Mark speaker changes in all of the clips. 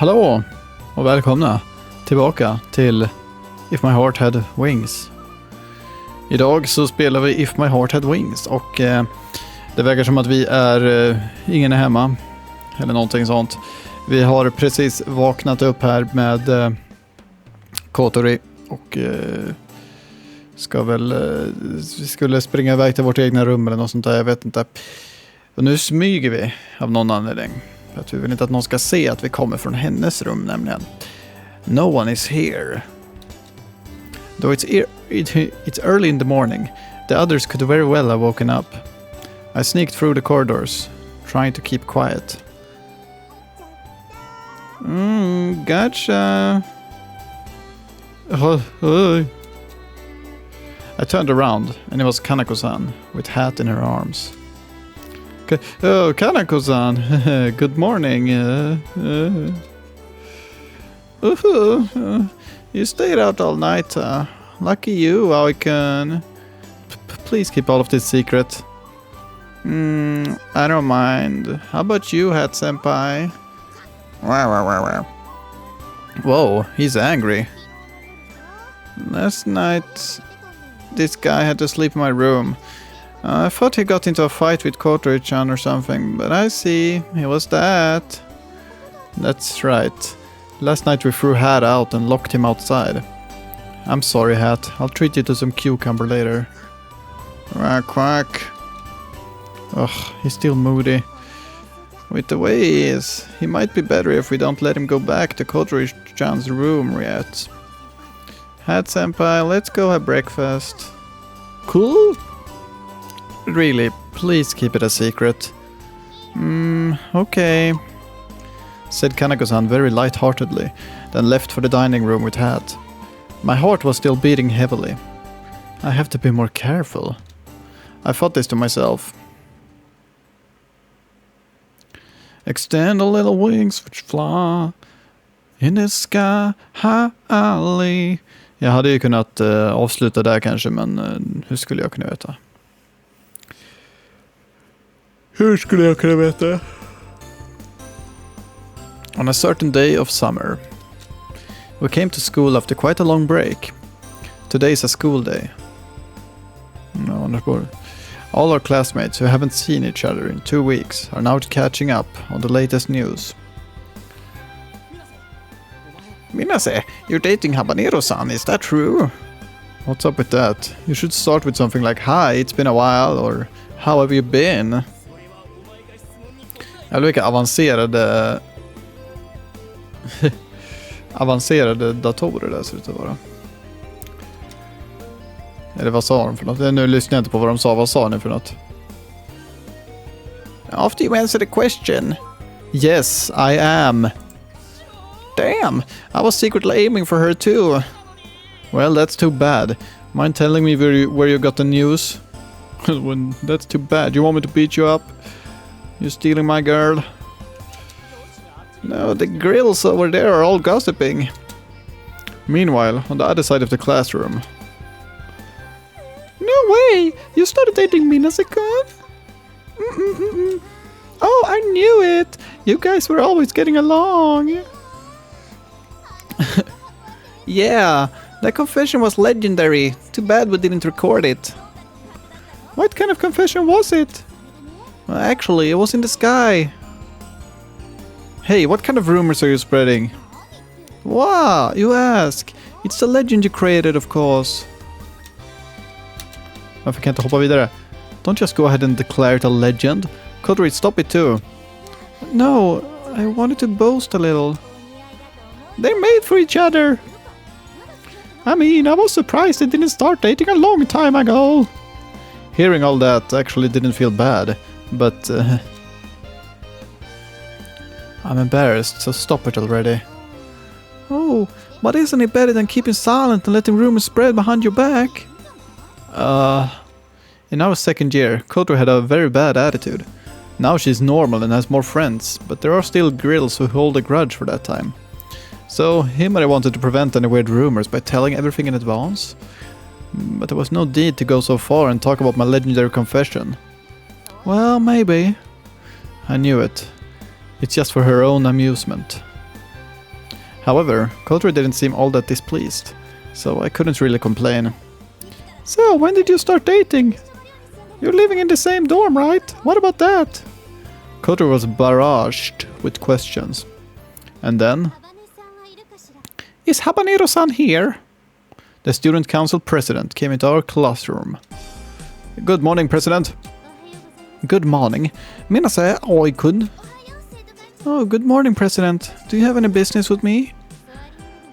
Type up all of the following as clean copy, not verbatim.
Speaker 1: Hallå och välkomna tillbaka till If My Heart Had Wings. Idag så spelar vi If My Heart Had Wings och det verkar som att vi ingen är hemma eller någonting sånt. Vi har precis vaknat upp här med Kotori och vi skulle springa iväg till vårt egna rum eller något sånt där, jag vet inte. Och nu smyger vi av någon anledning. För att vi vill inte att någon ska se att vi kommer från hennes rum nämligen. No one is here. Though it's early in the morning, the others could very well have woken up. I sneaked through the corridors, trying to keep quiet. Gotcha. I turned around, and it was Kanako-san, with hat in her arms. Oh, Kanako-san, good morning. You stayed out all night. Lucky you, Aoi-kun. Please keep all of this secret. I don't mind. How about you, Hat-senpai? Whoa, he's angry. Last night, this guy had to sleep in my room. I thought he got into a fight with Kotori-chan or something, but I see, it was that. That's right. Last night we threw Hat out and locked him outside. I'm sorry, Hat. I'll treat you to some cucumber later. Quack. Ugh, he's still moody. With the way he is, he might be better if we don't let him go back to Kotori-chan's room yet. Hat-senpai, let's go have breakfast. Cool? Really, please keep it a secret. Okay, said Kanako-san very light-heartedly, then left for the dining room with Hat. My heart was still beating heavily. I have to be more careful. I thought this to myself. Extend a little wings which fly in the sky highly. Jag hade ju kunnat avsluta där kanske, men hur skulle jag kunna veta? On a certain day of summer, we came to school after quite a long break. Today is a school day. All our classmates who haven't seen each other in 2 weeks are now catching up on the latest news. Minase, you're dating Habanero-san, is that true? What's up with that? You should start with something like, hi, it's been a while, or how have you been? Eller vilka avancerade datorer det ser ut att vara. Eller vad sa de för något? Nu lyssnar jag inte på vad de sa. Vad sa ni för något? After you answer the question. Yes, I am. Damn, I was secretly aiming for her too. Well, that's too bad. Mind telling me where you got the news? That's too bad. You want me to beat you up? You stealing my girl? No, the grills over there are all gossiping. Meanwhile, on the other side of the classroom. No way! You started dating Minase-kun? Oh, I knew it! You guys were always getting along. Yeah, that confession was legendary. Too bad we didn't record it. What kind of confession was it? Well, actually, it was in the sky. Hey, what kind of rumors are you spreading? Wow, you ask. It's the legend you created, of course. Varför kan jag inte hoppa vidare? Don't just go ahead and declare it a legend. Kotori, stop it too. No, I wanted to boast a little. They're made for each other. I mean, I was surprised they didn't start dating a long time ago. Hearing all that actually didn't feel bad, but I'm embarrassed, so stop it already. Oh, but isn't it better than keeping silent and letting rumors spread behind your back? In our second year, Kotori had a very bad attitude. Now she's normal and has more friends, but there are still grills who hold a grudge for that time. So, Himari wanted to prevent any weird rumors by telling everything in advance. But there was no need to go so far and talk about my legendary confession. Well, maybe. I knew it. It's just for her own amusement. However, Kotori didn't seem all that displeased, so I couldn't really complain. So, when did you start dating? You're living in the same dorm, right? What about that? Kotori was barraged with questions. And then... Is Habanero-san here? The student council president came into our classroom. Good morning, president. Good morning. Minase Oikun. Oh, good morning, president. Do you have any business with me?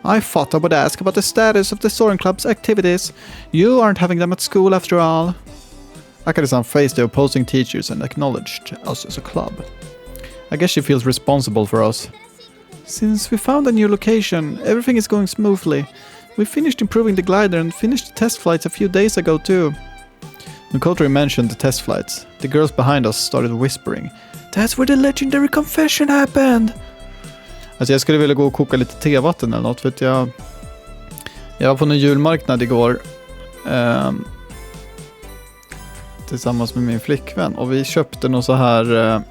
Speaker 1: I thought I would ask about the status of the Soaring Club's activities. You aren't having them at school after all. Akari-san faced the opposing teachers and acknowledged us as a club. I guess she feels responsible for us. Since we found a new location, everything is going smoothly. We finished improving the glider and finished the test flights a few days ago too. When Kotori mentioned the test flights, the girls behind us started whispering. That's where the legendary confession happened! Alltså jag skulle vilja gå och koka lite tevatten eller något, för att jag var på en julmarknad igår tillsammans med min flickvän, och vi köpte något så här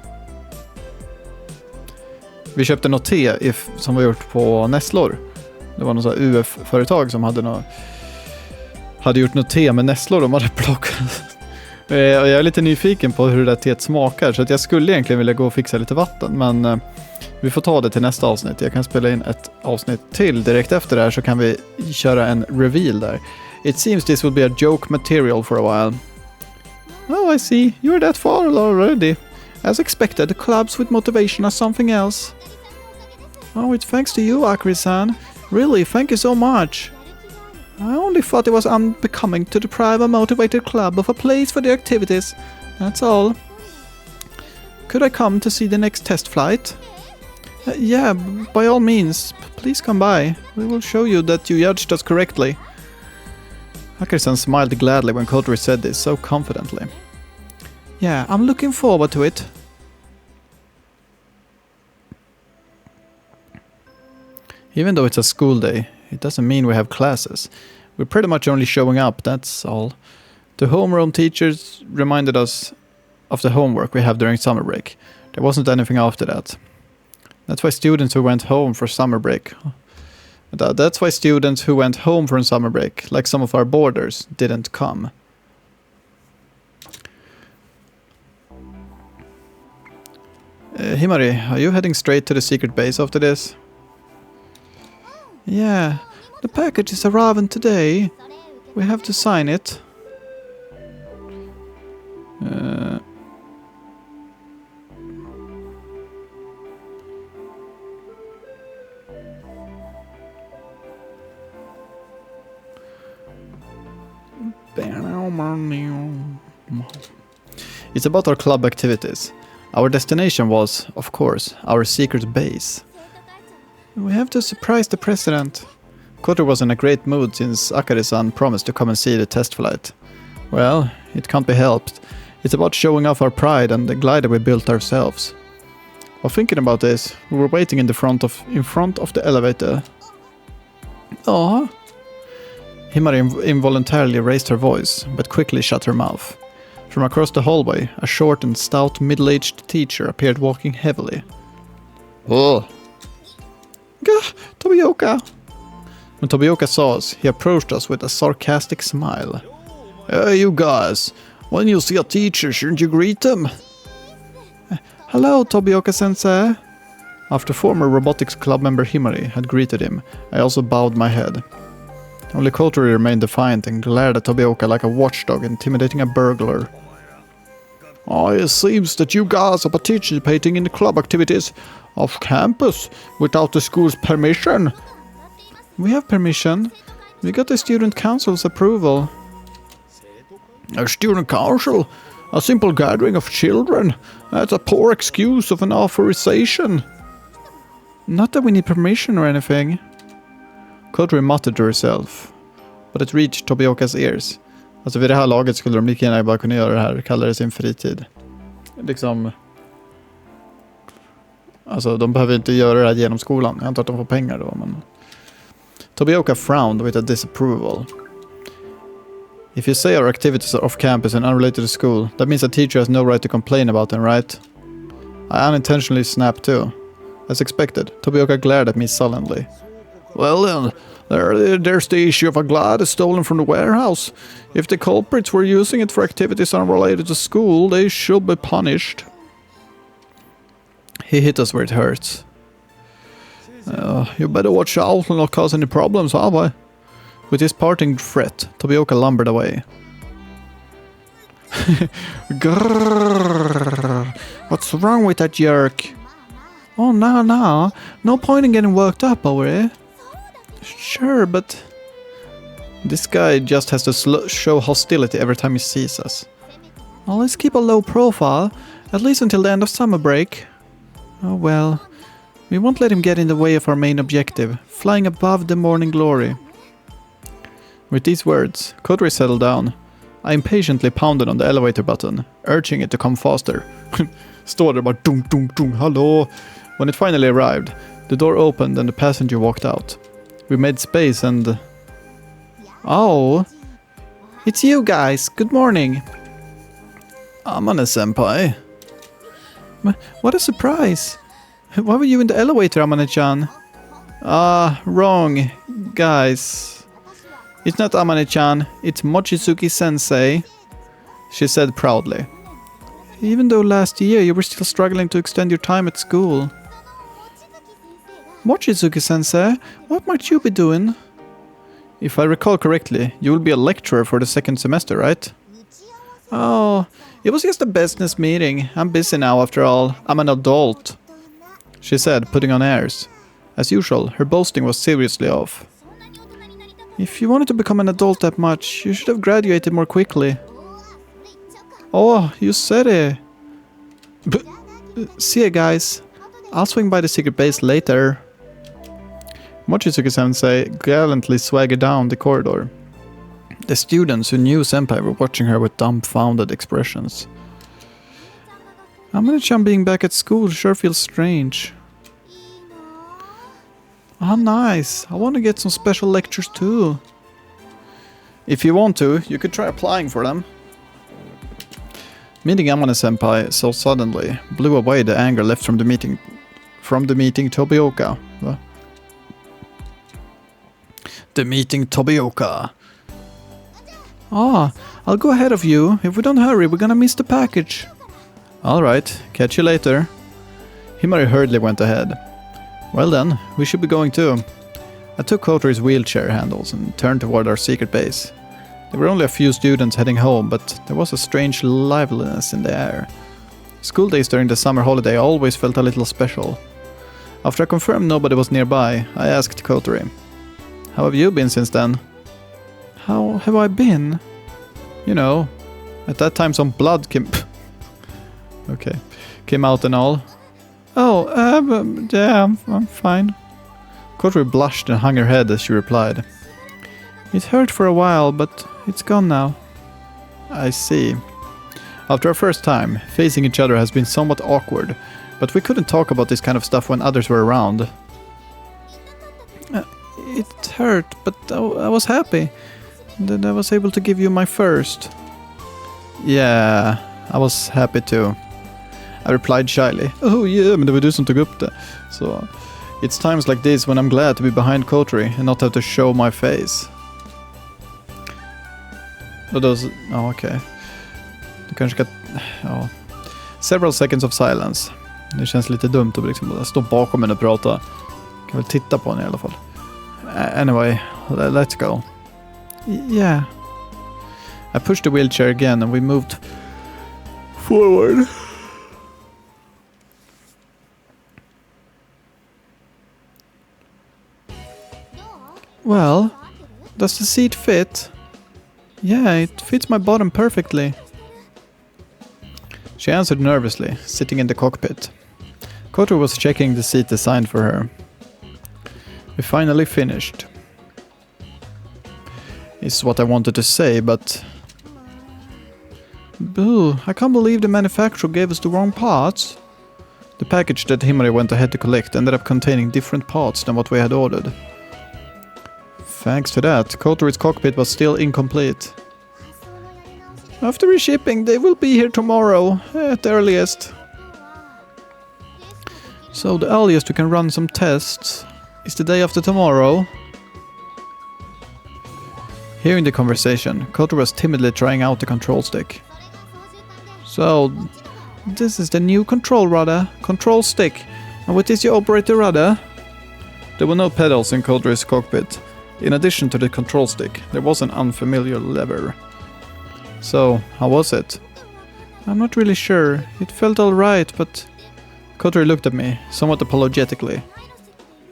Speaker 1: vi köpte något te som var gjort på nässlor. Det var något så här UF-företag som hade gjort något te med nässlor de hade plockat. Och jag är lite nyfiken på hur det där teet smakar, så att jag skulle egentligen vilja gå och fixa lite vatten, men vi får ta det till nästa avsnitt. Jag kan spela in ett avsnitt till direkt efter det här, så kan vi köra en reveal där. It seems this will be a joke material for a while. Oh, I see. You're that far already. As expected, clubs with motivation are something else. Oh, it's thanks to you, Akari-san. Really, thank you so much. I only thought it was unbecoming to deprive a motivated club of a place for their activities. That's all. Could I come to see the next test flight? Yeah, by all means. Please come by. We will show you that you judged us correctly. Akari-san smiled gladly when Kotori said this so confidently. Yeah, I'm looking forward to it. Even though it's a school day, it doesn't mean we have classes. We're pretty much only showing up, that's all. The homeroom teachers reminded us of the homework we have during summer break. There wasn't anything after that. That's why students who went home for summer break, like some of our boarders, didn't come. Himari, are you heading straight to the secret base after this? Yeah, the package is arriving today. We have to sign it. It's about our club activities. Our destination was, of course, our secret base. We have to surprise the president. Kotori was in a great mood since Akari-san promised to come and see the test flight. Well, it can't be helped. It's about showing off our pride and the glider we built ourselves. While thinking about this, we were waiting in front of the elevator. Aww. Himari involuntarily raised her voice, but quickly shut her mouth. From across the hallway, a short and stout middle-aged teacher appeared walking heavily. Oh! Gah, Tobioka! When Tobioka saw us, he approached us with a sarcastic smile. Hey, you guys! When you see a teacher, shouldn't you greet them? Hello, Tobioka-sensei! After former robotics club member Himari had greeted him, I also bowed my head. Only Kotori remained defiant and glared at Tobioka like a watchdog intimidating a burglar. Oh, it seems that you guys are participating in the club activities off campus without the school's permission. We have permission. We got the student council's approval. A student council? A simple gathering of children? That's a poor excuse of an authorization. Not that we need permission or anything. Kotori muttered to herself, but it reached Tobiokas ears. Alltså vid det här laget skulle de lika gärna bara kunna göra det här, kalla det sin fritid. Liksom... Alltså de behöver inte göra det här genom skolan. Jag antar att de får pengar då, men... Tobioka frowned with a disapproval. If you say our activities are off campus and unrelated to school, that means a teacher has no right to complain about them, right? I unintentionally snapped too. As expected, Tobioka glared at me sullenly. Well then, there's the issue of a Gladys stolen from the warehouse. If the culprits were using it for activities unrelated to school, they should be punished. He hit us where it hurts. You better watch out and not cause any problems, huh, boy? With his parting threat, Tobioka lumbered away. Grrr, what's wrong with that jerk? Oh, no point in getting worked up over it. Sure, but... This guy just has to show hostility every time he sees us. Well, let's keep a low profile, at least until the end of summer break. Oh well, we won't let him get in the way of our main objective, flying above the morning glory. With these words, Kodri settled down. I impatiently pounded on the elevator button, urging it to come faster. Står där bara dunk dunk dunk, hallå! When it finally arrived, the door opened and the passenger walked out. We made space and... Oh! It's you guys! Good morning! Amane-senpai. What a surprise! Why were you in the elevator, Amane-chan? Wrong, guys. It's not Amane-chan, it's Mochizuki-sensei, she said proudly. Even though last year you were still struggling to extend your time at school. Mochizuki-sensei, what might you be doing? If I recall correctly, you will be a lecturer for the second semester, right? Oh, it was just a business meeting. I'm busy now after all. I'm an adult, she said, putting on airs. As usual, her boasting was seriously off. If you wanted to become an adult that much, you should have graduated more quickly. Oh, you said it. See ya, guys. I'll swing by the secret base later. Mochizuki-sensei gallantly swaggered down the corridor. The students who knew Senpai were watching her with dumbfounded expressions. Amane-chan being back at school sure feels strange. Ah, nice. I want to get some special lectures too. If you want to, you could try applying for them. Meeting Amane-senpai so suddenly blew away the anger left from the meeting. Tobioka. The meeting Tobioka. Ah, I'll go ahead of you. If we don't hurry, we're gonna miss the package. Alright, catch you later. Himari hurriedly went ahead. Well then, we should be going too. I took Kotori's wheelchair handles and turned toward our secret base. There were only a few students heading home, but there was a strange liveliness in the air. School days during the summer holiday always felt a little special. After I confirmed nobody was nearby, I asked Kotori, "How have you been since then?" How have I been? You know, at that time some blood came out and all. Oh, yeah, I'm fine. Kotori blushed and hung her head as she replied. It hurt for a while, but it's gone now. I see. After our first time, facing each other has been somewhat awkward, but we couldn't talk about this kind of stuff when others were around. It hurt, but I was happy that I was able to give you my first. Yeah, I was happy too. I replied shyly. Oh yeah, men det var du som tog upp det. So, it's times like this when I'm glad to be behind Kotori and not have to show my face. Okay. Du kanske ska... Ja. Several seconds of silence. Det känns lite dumt att liksom stå bakom henne och prata. Kan väl titta på henne i alla fall. Anyway, let's go. Yeah. I pushed the wheelchair again and we moved forward. Well, does the seat fit? Yeah, it fits my bottom perfectly. She answered nervously, sitting in the cockpit. Kotori was checking the seat designed for her. We finally finished. Is what I wanted to say, but... Boo, I can't believe the manufacturer gave us the wrong parts. The package that Himari went ahead to collect ended up containing different parts than what we had ordered. Thanks to that, Kotori's cockpit was still incomplete. After reshipping, they will be here tomorrow, at the earliest. So the earliest we can run some tests Is the day after tomorrow? Hearing the conversation, Kotori was timidly trying out the control stick. So, this is the new control stick. And with this you operate the rudder? There were no pedals in Kotori's cockpit. In addition to the control stick, there was an unfamiliar lever. So, how was it? I'm not really sure. It felt alright, but... Kotori looked at me, somewhat apologetically.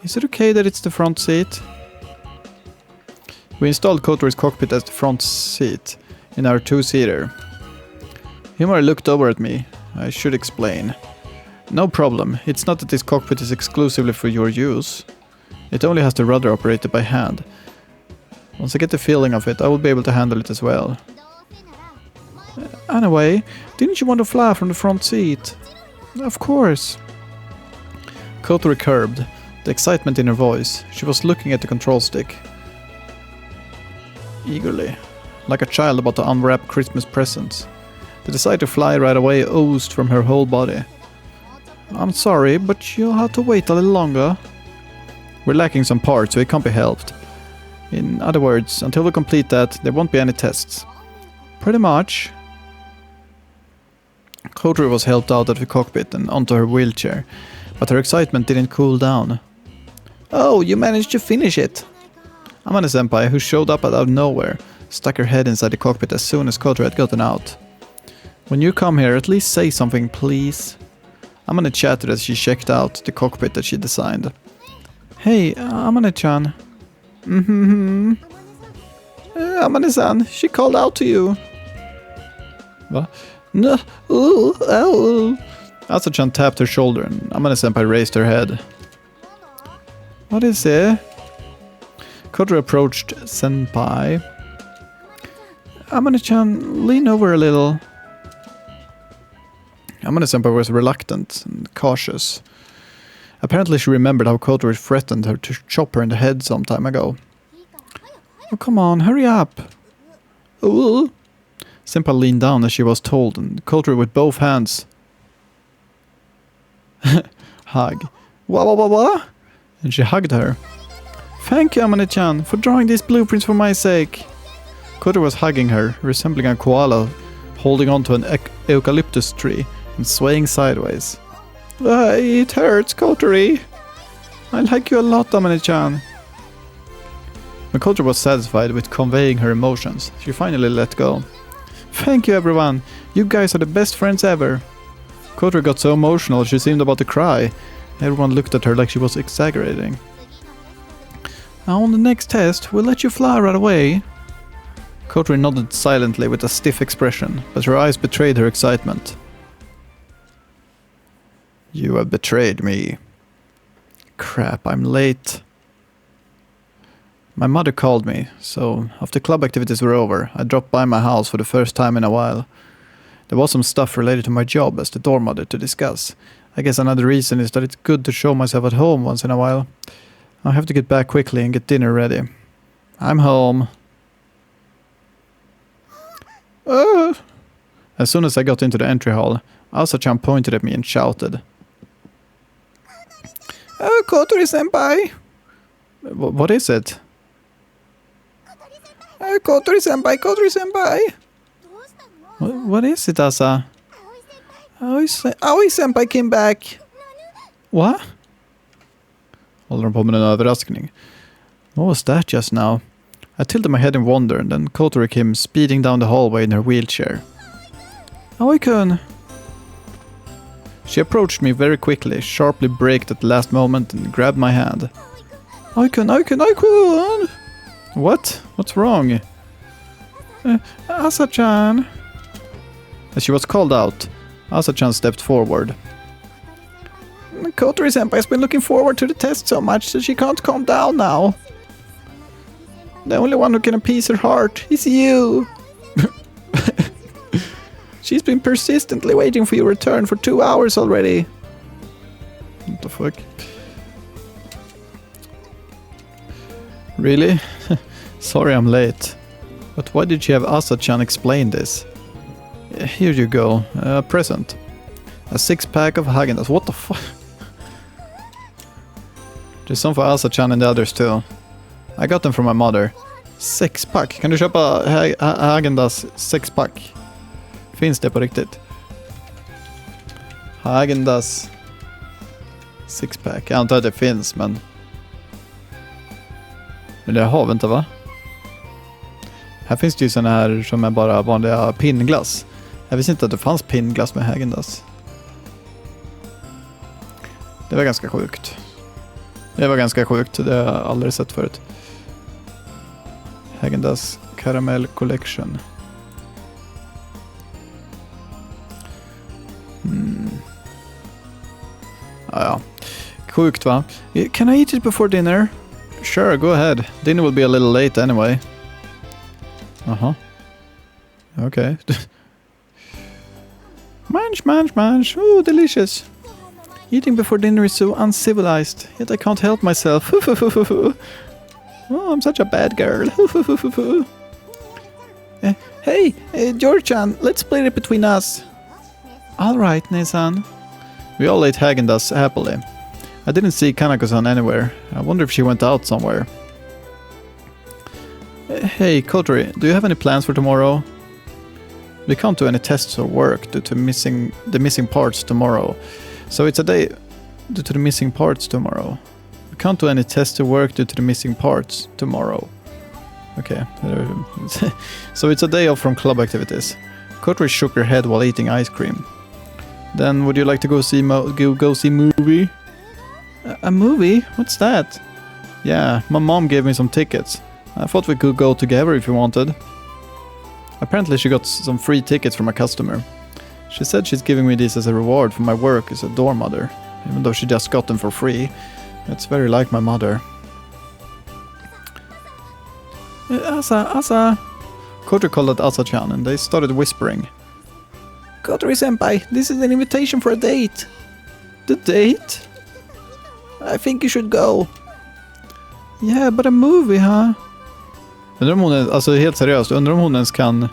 Speaker 1: Is it okay that it's the front seat? We installed Kotori's cockpit as the front seat, in our two-seater. Himari looked over at me. I should explain. No problem, it's not that this cockpit is exclusively for your use. It only has the rudder operated by hand. Once I get the feeling of it, I will be able to handle it as well. Anyway, didn't you want to fly from the front seat? Of course. Kotori curbed, the excitement in her voice. She was looking at the control stick. Eagerly, like a child about to unwrap Christmas presents. The desire to fly right away oozed from her whole body. I'm sorry, but you'll have to wait a little longer. We're lacking some parts, so it can't be helped. In other words, until we complete that, there won't be any tests. Pretty much. Kotori was helped out of the cockpit and onto her wheelchair, but her excitement didn't cool down. Oh, you managed to finish it! Amane-senpai, who showed up out of nowhere, stuck her head inside the cockpit as soon as Kotori had gotten out. When you come here, at least say something, please. Amane chattered as she checked out the cockpit that she designed. Hey, Amane-chan. Amane-san, she called out to you. What? No, Asa-chan tapped her shoulder and Amane-senpai raised her head. What is it? Kotori approached Senpai. Amane-chan, lean over a little. Amane-senpai was reluctant and cautious. Apparently she remembered how Kotori threatened her to chop her in the head some time ago. Oh, come on, hurry up. Ooh. Senpai leaned down as she was told, and Kotori with both hands hug. What? And she hugged her. Thank you, Amane-chan, for drawing these blueprints for my sake. Kotori was hugging her, resembling a koala holding onto an eucalyptus tree and swaying sideways. It hurts, Kotori. I like you a lot, Amane-chan. When Kotori was satisfied with conveying her emotions, she finally let go. Thank you, everyone. You guys are the best friends ever. Kotori got so emotional she seemed about to cry. Everyone looked at her like she was exaggerating. Now on the next test, we'll let you fly right away. Kotori nodded silently with a stiff expression, but her eyes betrayed her excitement. You have betrayed me. Crap, I'm late. My mother called me, so after club activities were over, I dropped by my house for the first time in a while. There was some stuff related to my job as the dorm mother to discuss. I guess another reason is that it's good to show myself at home once in a while. I have to get back quickly and get dinner ready. I'm home. As soon as I got into the entry hall, Asa-chan pointed at me and shouted. Oh, Kotori-senpai! What is it? Kotori-senpai! What is it, Asa? Aoi-senpai came back! What? Håller de på med en överraskning? What was that just now? I tilted my head in wonder and then Kotori came speeding down the hallway in her wheelchair. Aoi-kun! She approached me very quickly, sharply braked at the last moment and grabbed my hand. Aoi-kun! What? What's wrong? Asa-chan! As she was called out, Asa-chan stepped forward. Kotori-senpai's been looking forward to the test so much that she can't calm down now. The only one who can appease her heart is you. She's been persistently waiting for your return for 2 hours already. What the fuck? Really? Sorry I'm late. But why did she have Asa-chan explain this? Here you go, a present. A 6-pack of Häagen-Dazs. What the fuck? There's some for Asa-chan and the others too. I got them from my mother. 6-pack. Kan du köpa Häagen-Dazs 6-pack? Finns det på riktigt? Häagen-Dazs 6-pack. Jag antar att det finns, men... Men det har vi inte, va? Här finns det ju såna här som är bara vanliga pinnglass. Jag visste inte att det fanns pinnglass med Häagen-Dazs. Det var ganska sjukt. Det har jag aldrig sett förut. Häagen-Dazs Caramel Collection. Ja. Sjukt, va? Can I eat it before dinner? Sure, go ahead. Dinner will be a little late anyway. Okay. Munch. Ooh, delicious. Eating before dinner is so uncivilized, yet I can't help myself. Oh, I'm such a bad girl. Hey, George-chan, let's split it between us. All right, Nesan. We all ate Häagen-Dazs happily. I didn't see Kanako-san anywhere. I wonder if she went out somewhere. Hey, Kotori, do you have any plans for tomorrow? We can't do any tests or work due to the missing parts tomorrow. So it's a day due to the missing parts tomorrow. We can't do any tests or work due to the missing parts tomorrow. Okay. So it's a day off from club activities. Kotori shook her head while eating ice cream. Then would you like to go see movie? A movie? What's that? Yeah, my mom gave me some tickets. I thought we could go together if you wanted. Apparently she got some free tickets from a customer. She said she's giving me this as a reward for my work as a dorm mother, even though she just got them for free. It's very like my mother. Asa. Kotori called out Asa-chan and they started whispering. Kotori-senpai, this is an invitation for a date. The date? I think you should go. Yeah, but a movie, huh? Undrar om hon, alltså helt seriöst, undrar om hon ens kan...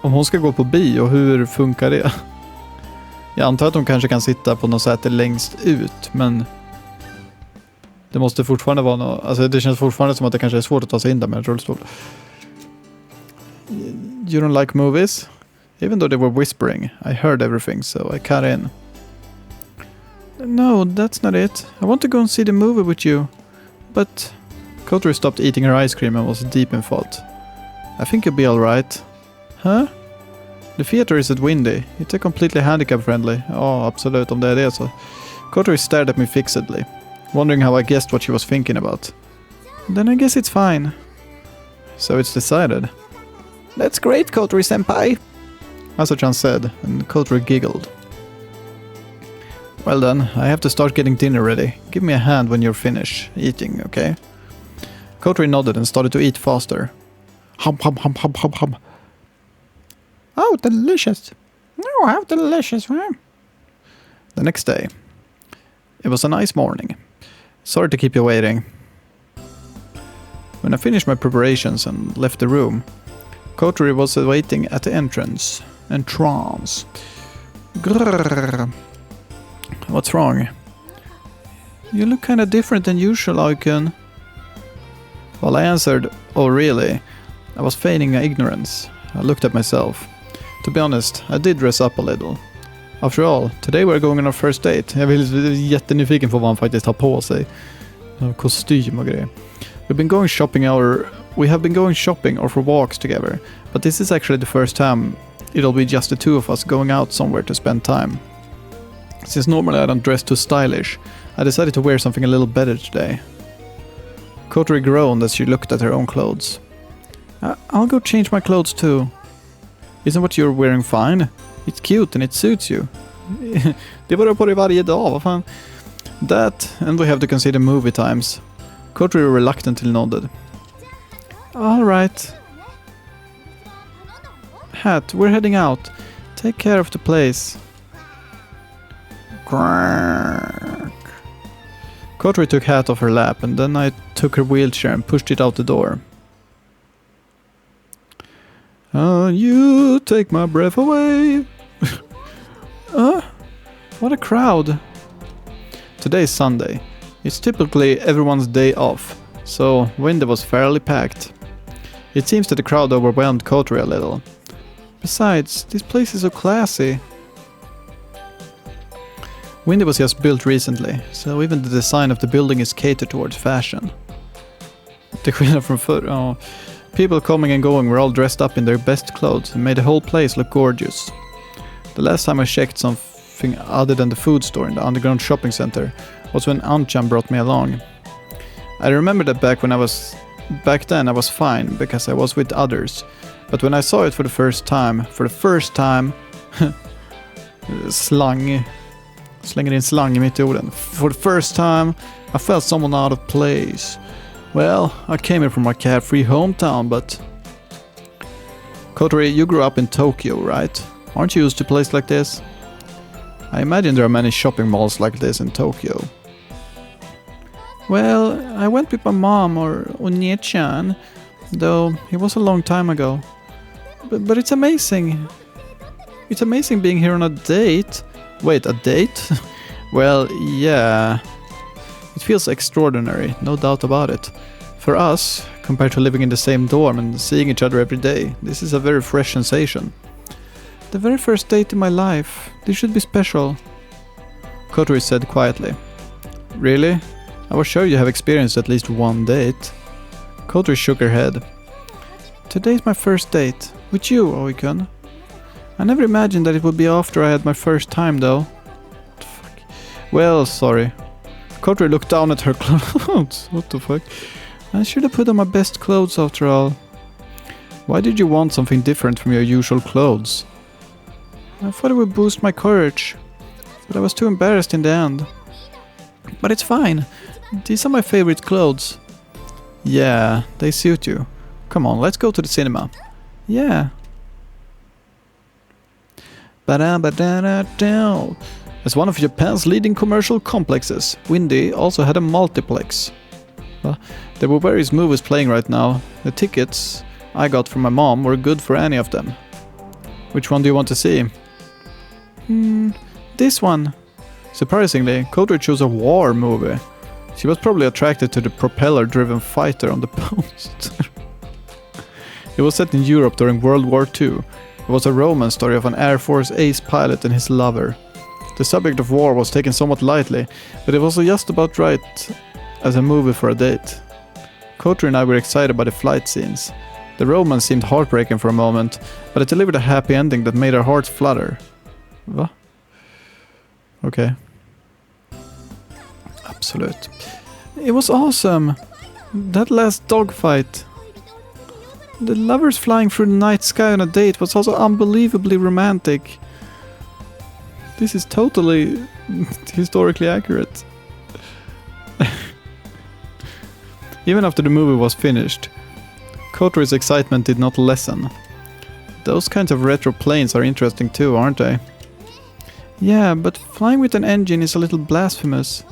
Speaker 1: om hon ska gå på bio, hur funkar det? Jag antar att hon kanske kan sitta på något sätt längst ut, men... Det måste fortfarande vara något... Alltså det känns fortfarande som att det kanske är svårt att ta sig in där med en rullstol. You don't like movies? Even though they were whispering, I heard everything, so I cut in. No, that's not it. I want to go and see the movie with you. But... Kotori stopped eating her ice cream and was deep in thought. I think you'll be alright. Huh? The theater is at Windy. It's a completely handicap-friendly. Ja, absolut, om det är det så. Kotori stared at me fixedly, wondering how I guessed what she was thinking about. Then I guess it's fine. So it's decided. That's great, Kotori-senpai, Asa-chan said, and Kotori giggled. Well then, I have to start getting dinner ready. Give me a hand when you're finished eating, okay? Kotori nodded and started to eat faster. Hum. Oh, delicious. Oh, how delicious, huh? The next day. It was a nice morning. Sorry to keep you waiting. When I finished my preparations and left the room, Kotori was waiting at the entrance. Grrr. What's wrong? You look kinda different than usual, Aikun. Well, I answered, oh really? I was feigning ignorance. I looked at myself. To be honest, I did dress up a little. After all, today we're going on our first date. Jag är jättenyfiken på vad han faktiskt har på sig. Kostym och grejer. We have been going shopping or for walks together, but this is actually the first time it'll be just the two of us going out somewhere to spend time. Since normally I don't dress too stylish, I decided to wear something a little better today. Kotori groaned as she looked at her own clothes. I'll go change my clothes too. Isn't what you're wearing fine? It's cute and it suits you. Det var på dig varje dag, vad fan? That, and we have to consider movie times. Kotori reluctantly nodded. All right. Hat, we're heading out. Take care of the place. Quack. Kotori took Hat off her lap, and then I took her wheelchair and pushed it out the door. You take my breath away. What a crowd. today's Sunday. It's typically everyone's day off, so Windy was fairly packed. It seems that the crowd overwhelmed Kotori a little. Besides, this place is so classy. Windy was just built recently, so even the design of the building is catered towards fashion. The queen from Första. People coming and going were all dressed up in their best clothes and made the whole place look gorgeous. The last time I checked something other than the food store in the underground shopping center was when Anchan brought me along. I remember that back then I was fine because I was with others, but when I saw it for the first time, slänger in slang mitt i orden. For the first time, I felt someone out of place. Well, I came here from my carefree hometown, but... Kotori, you grew up in Tokyo, right? Aren't you used to a place like this? I imagine there are many shopping malls like this in Tokyo. Well, I went with my mom or Onie-chan, though it was a long time ago. But it's amazing. It's amazing being here on a date. Wait, a date? Well, yeah. It feels extraordinary, no doubt about it. For us, compared to living in the same dorm and seeing each other every day, this is a very fresh sensation. The very first date in my life. This should be special. Kotori said quietly. Really? I was sure you have experienced at least one date. Kotori shook her head. Today's my first date. With you, Oikun. I never imagined that it would be after I had my first time, though. What the fuck? Well, sorry. Kotori looked down at her clothes. What the fuck? I should have put on my best clothes after all. Why did you want something different from your usual clothes? I thought it would boost my courage, but I was too embarrassed in the end. But it's fine. These are my favorite clothes. Yeah, they suit you. Come on, let's go to the cinema. Yeah. As one of Japan's leading commercial complexes, Windy also had a multiplex. There were various movies playing right now. The tickets I got from my mom were good for any of them. Which one do you want to see? This one. Surprisingly, Kotori chose a war movie. She was probably attracted to the propeller-driven fighter on the poster. It was set in Europe during World War II. It was a romance story of an Air Force ace pilot and his lover. The subject of war was taken somewhat lightly, but it was just about right as a movie for a date. Kotori and I were excited by the flight scenes. The romance seemed heartbreaking for a moment, but it delivered a happy ending that made our hearts flutter. Va? Okay. Absolute. It was awesome! That last dogfight. The lovers flying through the night sky on a date was also unbelievably romantic. This is totally historically accurate. Even after the movie was finished, Kotori's excitement did not lessen. Those kinds of retro planes are interesting too, aren't they? Yeah, but flying with an engine is a little blasphemous.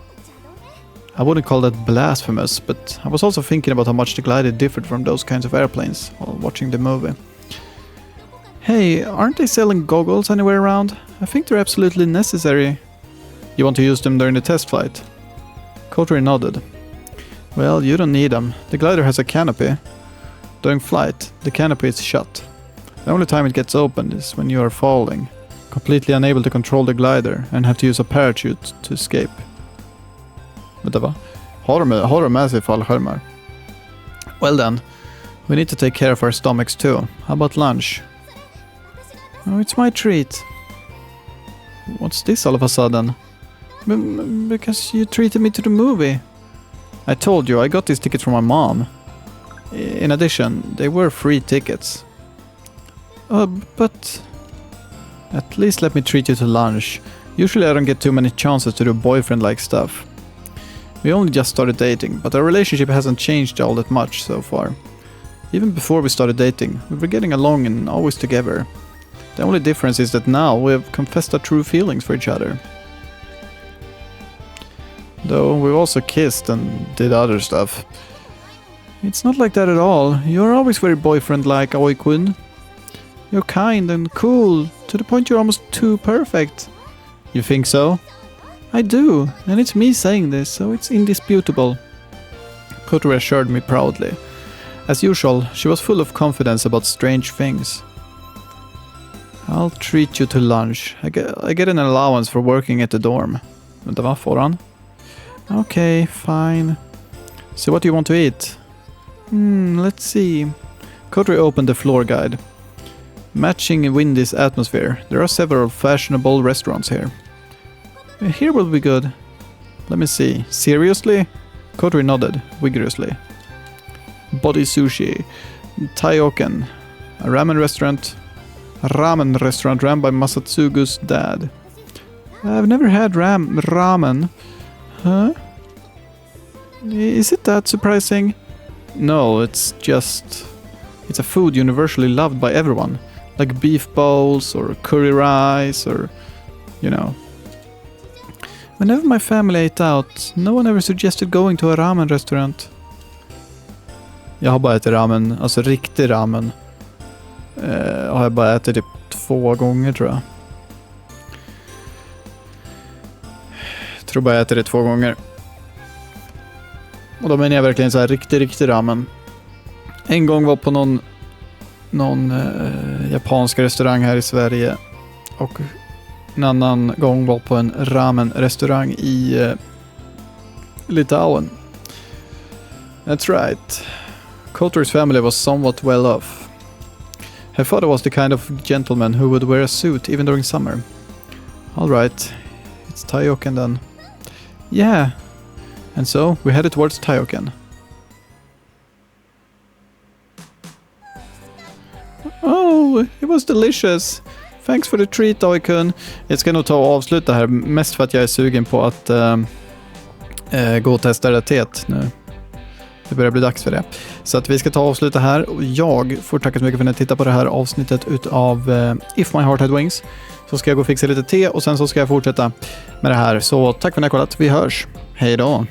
Speaker 1: I wouldn't call that blasphemous, but I was also thinking about how much the glider differed from those kinds of airplanes while watching the movie. Hey, aren't they selling goggles anywhere around? I think they're absolutely necessary. You want to use them during the test flight? Kotori nodded. Well, you don't need them. The glider has a canopy. During flight, the canopy is shut. The only time it gets opened is when you are falling, completely unable to control the glider and have to use a parachute to escape. Vänta va? Har de med sig fallskärmar? Well then, we need to take care of our stomachs too. How about lunch? Oh, it's my treat. What's this all of a sudden? Because you treated me to the movie. I told you, I got these tickets from my mom. In addition, they were free tickets. But... At least let me treat you to lunch. Usually I don't get too many chances to do boyfriend-like stuff. We only just started dating, but our relationship hasn't changed all that much so far. Even before we started dating, we were getting along and always together. The only difference is that now we have confessed our true feelings for each other. Though we also kissed and did other stuff. It's not like that at all. You're always very boyfriend-like, Aoi-kun. You're kind and cool, to the point you're almost too perfect. You think so? I do, and it's me saying this, so it's indisputable. Kotori assured me proudly. As usual, she was full of confidence about strange things. I'll treat you to lunch. I get an allowance for working at the dorm. Vänta, vad får han? Okay, fine. So what do you want to eat? Let's see. Kotori opened the floor guide. Matching Windy's atmosphere, there are several fashionable restaurants here. Here will be good. Let me see. Seriously? Kotori nodded vigorously. Body Sushi. Taioken. A ramen restaurant ran by Masatsugu's dad. I've never had ramen. Huh? Is it that surprising? No, it's a food universally loved by everyone. Like beef bowls or curry rice or, you know. Whenever my family ate out, no one ever suggested going to a ramen restaurant. Jag har bara ätit ramen, alltså riktig ramen. Har jag bara ätit typ 2 gånger tror jag. Jag tror bara jag ätit det 2 gånger. Och då menar jag verkligen så här riktig ramen. En gång var på någon japansk restaurang här i Sverige. Och en annan gång var på en ramen-restaurang i Litauen. That's right. Kotori's family was somewhat well off. Her father was the kind of gentleman who would wear a suit even during summer. All right, it's Taioken then. Yeah, and so we headed towards Taioken. Oh, it was delicious. Thanks for the treat, Oikun. Jag ska nog ta och avsluta här, mest för att jag är sugen på att gå och testa rättet nu. Det börjar bli dags för det. Så att vi ska ta och avsluta här. Och jag får tacka så mycket för att ni tittar på det här avsnittet utav If My Heart Had Wings. Så ska jag gå och fixa lite te och sen så ska jag fortsätta med det här. Så tack för att ni har kollat. Vi hörs. Hej då!